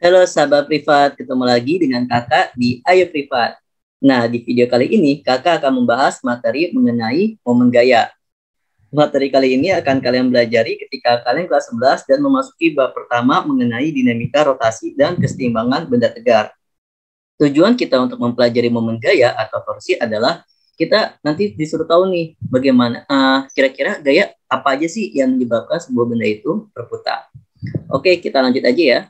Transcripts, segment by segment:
Halo sahabat privat, ketemu lagi dengan kakak di Ayo Privat. Nah, di video kali ini kakak akan membahas materi mengenai momen gaya. Materi kali ini akan kalian pelajari ketika kalian kelas 11 dan memasuki bab pertama mengenai dinamika rotasi dan keseimbangan benda tegar. Tujuan kita untuk mempelajari momen gaya atau torsi adalah kita nanti disuruh tahu nih bagaimana kira-kira gaya apa aja sih yang menyebabkan sebuah benda itu berputar. Oke, kita lanjut aja ya.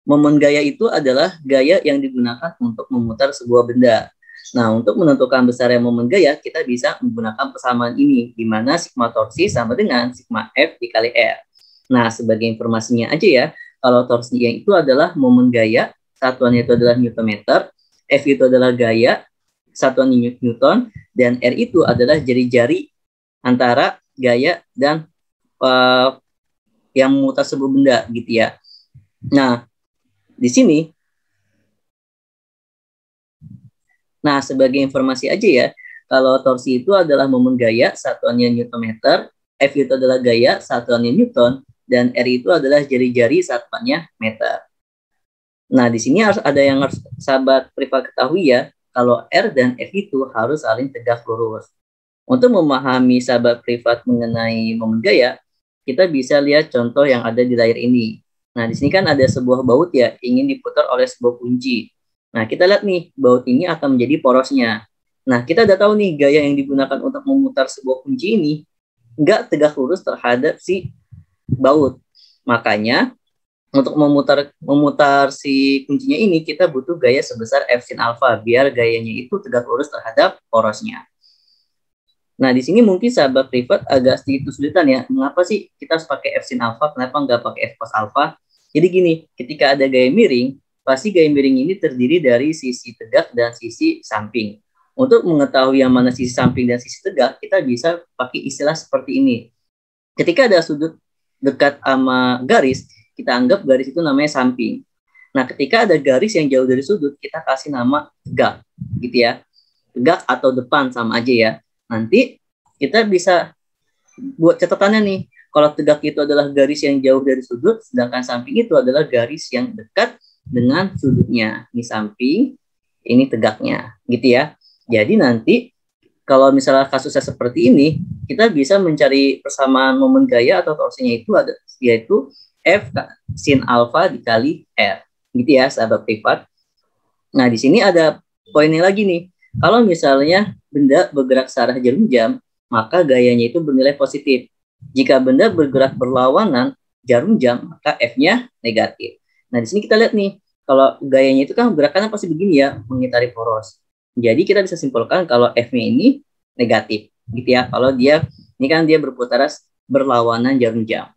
Momen gaya itu adalah gaya yang digunakan untuk memutar sebuah benda. Nah, untuk menentukan besarnya momen gaya, kita bisa menggunakan persamaan ini, di mana sigma torsi sama dengan sigma F dikali R. Nah, sebagai informasinya aja ya, kalau torsi yang itu adalah momen gaya, satuannya itu adalah Newton meter, F itu adalah gaya, satuan Newton, dan R itu adalah jari-jari antara gaya dan yang memutar sebuah benda gitu ya. Nah, di sini, nah sebagai informasi aja ya, kalau torsi itu adalah momen gaya, satuannya Newton meter, F itu adalah gaya, satuannya Newton, dan R itu adalah jari-jari, satuannya meter. Nah, di sini harus ada yang harus sahabat privat ketahui ya, kalau R dan F itu harus saling tegak lurus. Untuk memahami sahabat privat mengenai momen gaya, kita bisa lihat contoh yang ada di layar ini. Nah, di sini kan ada sebuah baut ya, ingin diputar oleh sebuah kunci. Nah, kita lihat nih, baut ini akan menjadi porosnya. Nah, kita udah tahu nih, gaya yang digunakan untuk memutar sebuah kunci ini nggak tegak lurus terhadap si baut. Makanya, untuk memutar si kuncinya ini, kita butuh gaya sebesar F sin alfa, biar gayanya itu tegak lurus terhadap porosnya. Nah, di sini mungkin sahabat privat agak sedikit kesulitan ya. Mengapa sih kita harus pakai F sin alfa? Kenapa nggak pakai F cos alfa? Jadi gini, ketika ada gaya miring, pasti gaya miring ini terdiri dari sisi tegak dan sisi samping. Untuk mengetahui yang mana sisi samping dan sisi tegak, kita bisa pakai istilah seperti ini. Ketika ada sudut dekat sama garis, kita anggap garis itu namanya samping. Nah, ketika ada garis yang jauh dari sudut, kita kasih nama tegak, gitu ya. Tegak atau depan sama aja ya. Nanti kita bisa buat catatannya nih. Kalau tegak itu adalah garis yang jauh dari sudut, sedangkan samping itu adalah garis yang dekat dengan sudutnya. Ini samping, ini tegaknya, gitu ya. Jadi nanti kalau misalnya kasusnya seperti ini, kita bisa mencari persamaan momen gaya atau torsinya itu ada, yaitu F sin alfa dikali R, gitu ya, sahabat privat. Nah, di sini ada poinnya lagi nih. Kalau misalnya benda bergerak searah jarum jam, maka gayanya itu bernilai positif. Jika benda bergerak berlawanan jarum jam, maka F-nya negatif. Nah, di sini kita lihat nih, kalau gayanya itu kan gerakannya pasti begini ya, mengitari poros. Jadi kita bisa simpulkan kalau F-nya ini negatif, gitu ya. Kalau dia, ini kan dia berputar berlawanan jarum jam.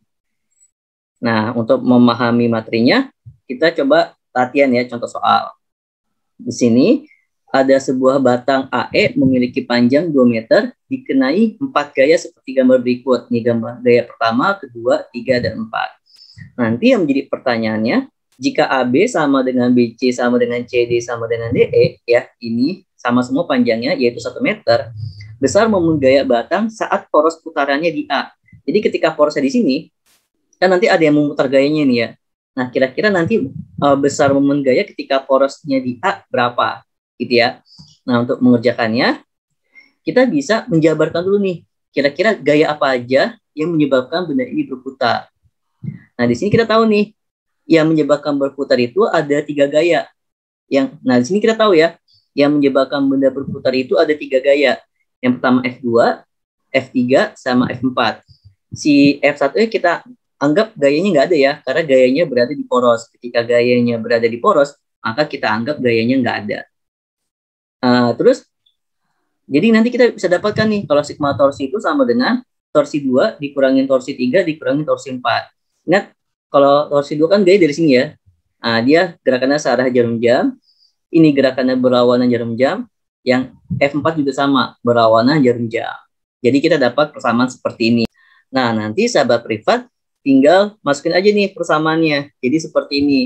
Nah, untuk memahami materinya, kita coba latihan ya, contoh soal. Di sini, ada sebuah batang AE memiliki panjang 2 meter, dikenai 4 gaya seperti gambar berikut. Ini gambar gaya pertama, kedua, 3, dan 4. Nanti yang menjadi pertanyaannya, jika AB sama dengan BC sama dengan CD sama dengan DE, ya ini sama semua panjangnya, yaitu 1 meter, besar momen gaya batang saat poros putarannya di A. Jadi ketika porosnya di sini, kan nanti ada yang memutar gayanya nih ya. Nah, kira-kira nanti besar momen gaya ketika porosnya di A berapa? Gitu ya. Nah, untuk mengerjakannya, kita bisa menjabarkan dulu nih, kira-kira gaya apa aja yang menyebabkan benda ini berputar. Nah, di sini kita tahu nih, yang menyebabkan berputar itu ada 3 gaya. Nah, di sini kita tahu ya, yang menyebabkan benda berputar itu ada 3 gaya. Yang pertama F2, F3, sama F4. Si F1 kita anggap gayanya nggak ada ya, karena gayanya berada di poros. Ketika gayanya berada di poros, maka kita anggap gayanya nggak ada. Terus, jadi nanti kita bisa dapatkan nih, kalau sigma torsi itu sama dengan torsi 2 dikurangin torsi 3 dikurangin torsi 4. Ingat, kalau torsi 2 kan gaya dari sini ya. Nah, dia gerakannya searah jarum jam. Ini gerakannya berlawanan jarum jam. Yang F4 juga sama, berlawanan jarum jam. Jadi kita dapat persamaan seperti ini. Nah, nanti sahabat privat tinggal masukin aja nih persamaannya. Jadi seperti ini.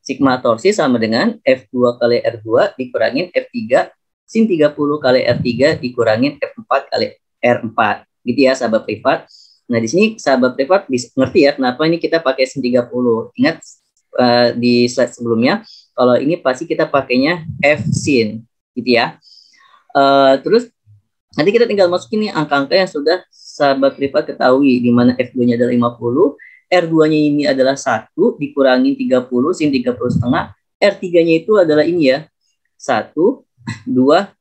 Sigma torsi sama dengan F2 kali R2 dikurangin F3 sin 30 kali R3 dikurangin F4 kali R4. Gitu ya, sahabat privat. Nah, di sini sahabat privat bisa ngerti ya kenapa ini kita pakai sin 30. Ingat, di slide sebelumnya, kalau ini pasti kita pakainya F sin, gitu ya. Terus nanti kita tinggal masukin nih angka-angka yang sudah sahabat privat ketahui, di mana F2-nya adalah 50, R2-nya ini adalah 1, dikurangin 30, sin 30 setengah, R3-nya itu adalah ini ya, 1, 2,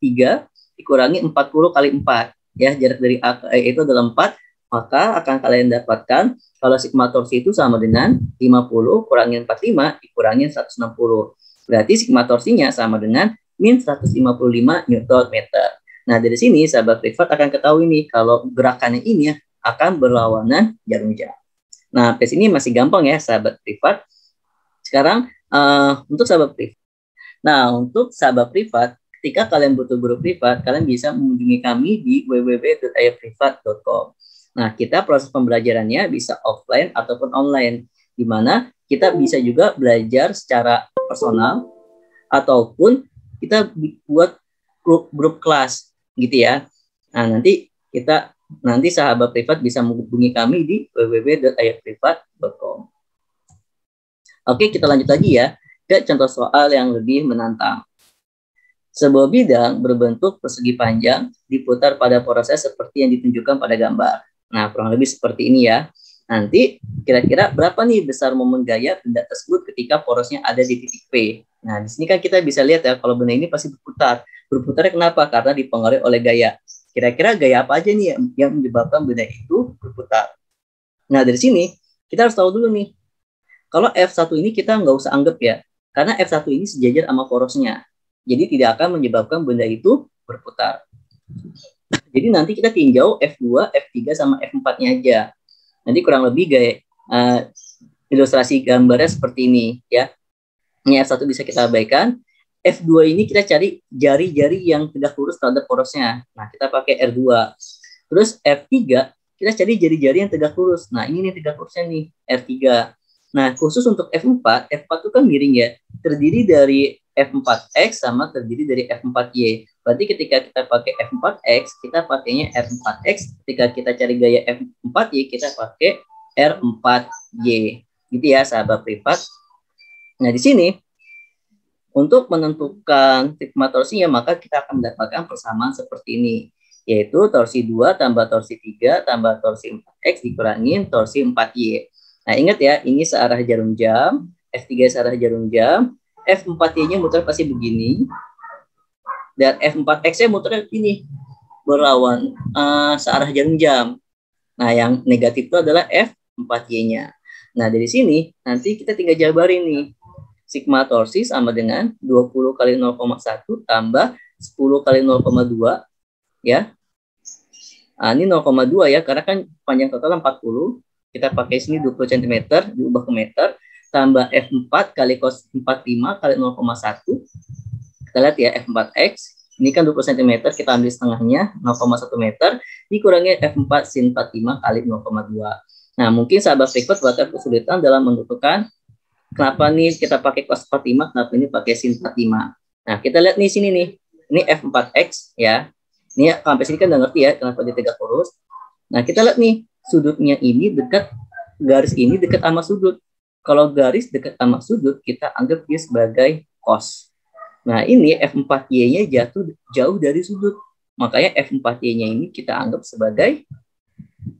3, dikurangi 40 kali 4. Ya, jarak dari A ke E itu adalah 4, maka akan kalian dapatkan kalau sigma torsi itu sama dengan 50 kurangin 45 dikurangin 160. Berarti sigma torsinya sama dengan min 155 Newton meter. Nah, dari sini sahabat privat akan ketahui nih kalau gerakannya ini akan berlawanan jarum jam. Nah, tes ini masih gampang ya sahabat privat. Sekarang untuk sahabat privat. Nah, untuk sahabat privat, ketika kalian butuh guru privat, kalian bisa mengunjungi kami di www.ayaprivat.com. Nah, kita proses pembelajarannya bisa offline ataupun online, di mana kita bisa juga belajar secara personal ataupun kita buat grup kelas, gitu ya. Nah, nanti sahabat privat bisa menghubungi kami di www.ayaprivat.com. Oke, kita lanjut lagi ya ke contoh soal yang lebih menantang. Sebuah bidang berbentuk persegi panjang diputar pada proses seperti yang ditunjukkan pada gambar. Nah, kurang lebih seperti ini ya. Nanti kira-kira berapa nih besar momen gaya benda tersebut ketika porosnya ada di titik P. Nah, di sini kan kita bisa lihat ya kalau benda ini pasti berputar. Berputarnya kenapa? Karena dipengaruhi oleh gaya. Kira-kira gaya apa aja nih yang menyebabkan benda itu berputar. Nah, dari sini kita harus tahu dulu nih. Kalau F1 ini kita nggak usah anggap ya. Karena F1 ini sejajar sama porosnya. Jadi tidak akan menyebabkan benda itu berputar. Jadi nanti kita tinjau F2, F3 sama F4-nya aja. Nanti kurang lebih gaya ilustrasi gambarnya seperti ini ya. Ini F1 bisa kita abaikan. F2 ini kita cari jari-jari yang tegak lurus terhadap porosnya. Nah, kita pakai R2. Terus F3 kita cari jari-jari yang tegak lurus. Nah, ini nih tegak lurusnya nih, R3. Nah, khusus untuk F4, F4 itu kan miring ya. Terdiri dari F4X sama terdiri dari F4Y. Berarti ketika kita pakai F4X, kita pakainya R4X. Ketika kita cari gaya F4Y, kita pakai R4Y. Gitu ya, sahabat privat. Nah, di sini untuk menentukan sigma torsinya, maka kita akan mendapatkan persamaan seperti ini, yaitu torsi 2 tambah torsi 3 tambah torsi 4X dikurangin torsi 4Y. Nah, ingat ya, ini searah jarum jam, F3 searah jarum jam, F4Y-nya muter pasti begini, dan F4X-nya muternya begini, berlawan searah jarum jam. Nah, yang negatif itu adalah F4Y-nya. Nah, dari sini nanti kita tinggal jabarin nih. Sigma torsi sama dengan 20 kali 0,1 tambah 10 kali 0,2 ya. Nah, ini 0,2 ya, karena kan panjang total 40. Kita pakai sini 20 cm, diubah ke meter, tambah F4 kali cos 45 kali 0,1. Kita lihat ya, F4X, ini kan 20 cm, kita ambil setengahnya, 0,1 meter, dikurangi F4 sin 45 kali 0,2. Nah, mungkin sahabat privat bakal kesulitan dalam menentukan kenapa nih kita pakai cos 45, kenapa ini pakai sin 45. Nah, kita lihat nih sini nih, ini F4X ya. Ini sampai sini kan udah ngerti ya, kenapa dia tegak lurus. Nah, kita lihat nih, sudutnya ini dekat, garis ini dekat sama sudut. Kalau garis dekat sama sudut, kita anggap dia sebagai cos. Nah, ini F4Y-nya jauh dari sudut. Makanya F4Y-nya ini kita anggap sebagai,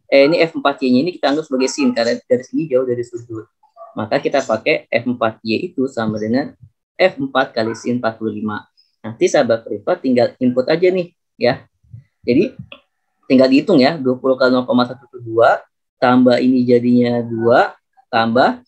ini F4Y-nya ini kita anggap sebagai sin, karena garis ini jauh dari sudut. Maka kita pakai F4Y itu sama dengan F4 kali sin 45. Nanti sahabat privat tinggal input aja nih, ya. Jadi, tinggal dihitung ya, 20 kali 0,1 itu 2, tambah ini jadinya 2, tambah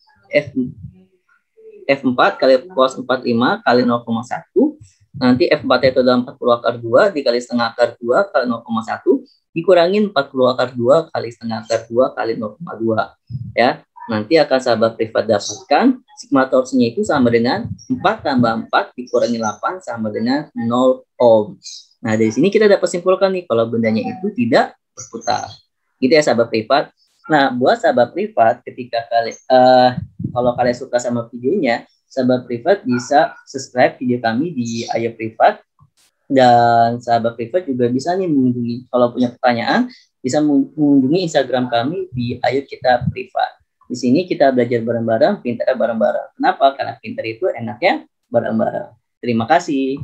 F4 kali cos 45 kali 0,1, nanti F4 itu adalah 40 akar 2, dikali setengah akar 2 kali 0,1, dikurangin 40 akar 2 kali setengah akar 2 kali 0,2. Ya, nanti akan sahabat privat dapatkan sigma torsinya itu sama dengan 4 tambah 4 dikurangi 8 sama dengan 0 ohm. Nah, dari sini kita dapat simpulkan nih kalau bendanya itu tidak berputar. Gitu ya sahabat privat. Nah, buat sahabat privat, ketika kalau kalian suka sama videonya, sahabat privat bisa subscribe video kami di Ayo Privat. Dan sahabat privat juga bisa nih mengunjungi, kalau punya pertanyaan, bisa mengunjungi Instagram kami di Ayo Kita Privat. Di sini kita belajar bareng-bareng, pintar bareng-bareng. Kenapa? Karena pintar itu enaknya bareng-bareng. Terima kasih.